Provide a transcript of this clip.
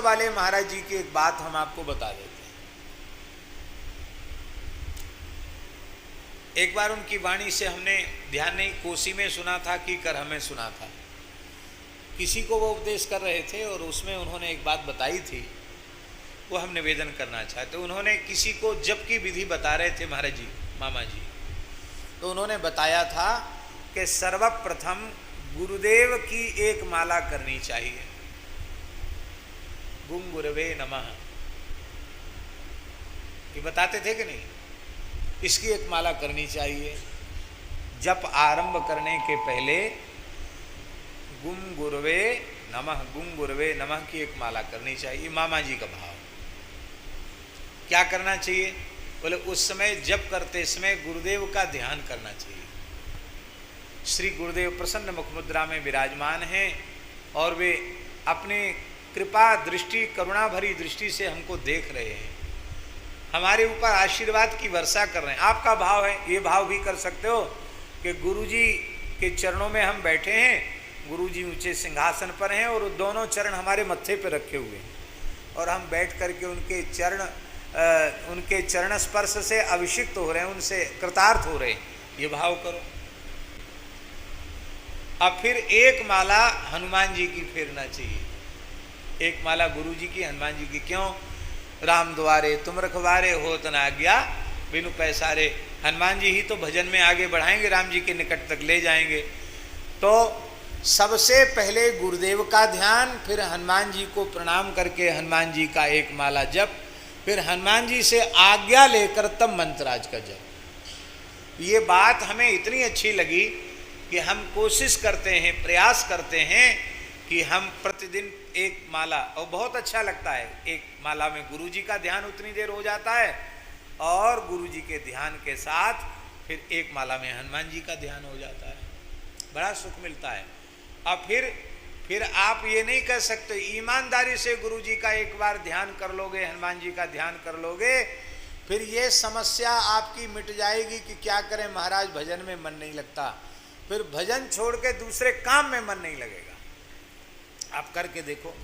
वाले महाराज जी की एक बात हम आपको बता देते हैं। एक बार उनकी वाणी से हमने ध्यान नहीं, कोसी में सुना था कि करह में सुना था, किसी को वो उपदेश कर रहे थे और उसमें उन्होंने एक बात बताई थी, वो हम निवेदन करना चाहते। उन्होंने किसी को जप की विधि बता रहे थे महाराज जी, मामा जी, तो उन्होंने बताया था कि सर्वप्रथम गुरुदेव की एक माला करनी चाहिए, गुं गुरवे नमः, ये बताते थे कि नहीं, इसकी एक माला करनी चाहिए। जप आरंभ करने के पहले गुं गुरवे नमः, गुं गुरवे नमः की एक माला करनी चाहिए। मामा जी का भाव क्या करना चाहिए, बोले उस समय जप करते समय गुरुदेव का ध्यान करना चाहिए। श्री गुरुदेव प्रसन्न मुखमुद्रा में विराजमान हैं और वे अपने कृपा दृष्टि, करुणा भरी दृष्टि से हमको देख रहे हैं, हमारे ऊपर आशीर्वाद की वर्षा कर रहे हैं। आपका भाव है, ये भाव भी कर सकते हो कि गुरुजी के चरणों में हम बैठे हैं, गुरुजी ऊंचे सिंहासन पर हैं और दोनों चरण हमारे मत्थे पर रखे हुए हैं और हम बैठ करके उनके चरण स्पर्श से अभिषिक्त हो रहे हैं, उनसे कृतार्थ हो रहे हैं, ये भाव करो। अब फिर एक माला हनुमान जी की फेरना चाहिए, एक माला गुरु जी की, हनुमान जी की। क्यों, राम द्वारे तुम रखवारे होत न आज्ञा बिनु पैसारे, हनुमान जी ही तो भजन में आगे बढ़ाएंगे, राम जी के निकट तक ले जाएंगे। तो सबसे पहले गुरुदेव का ध्यान, फिर हनुमान जी को प्रणाम करके हनुमान जी का एक माला जप, फिर हनुमान जी से आज्ञा लेकर तब मंत्राज का जप। ये बात हमें इतनी अच्छी लगी कि हम कोशिश करते हैं, प्रयास करते हैं कि हम प्रतिदिन एक माला, और बहुत अच्छा लगता है, एक माला में गुरु जी का ध्यान उतनी देर हो जाता है और गुरु जी के ध्यान के साथ फिर एक माला में हनुमान जी का ध्यान हो जाता है, बड़ा सुख मिलता है। अब फिर आप ये नहीं कह सकते, ईमानदारी से गुरु जी का एक बार ध्यान कर लोगे, हनुमान जी का ध्यान कर लोगे, फिर ये समस्या आपकी मिट जाएगी कि क्या करें महाराज, भजन में मन नहीं लगता, फिर भजन छोड़ के दूसरे काम में मन नहीं लगेगा। आप करके देखो।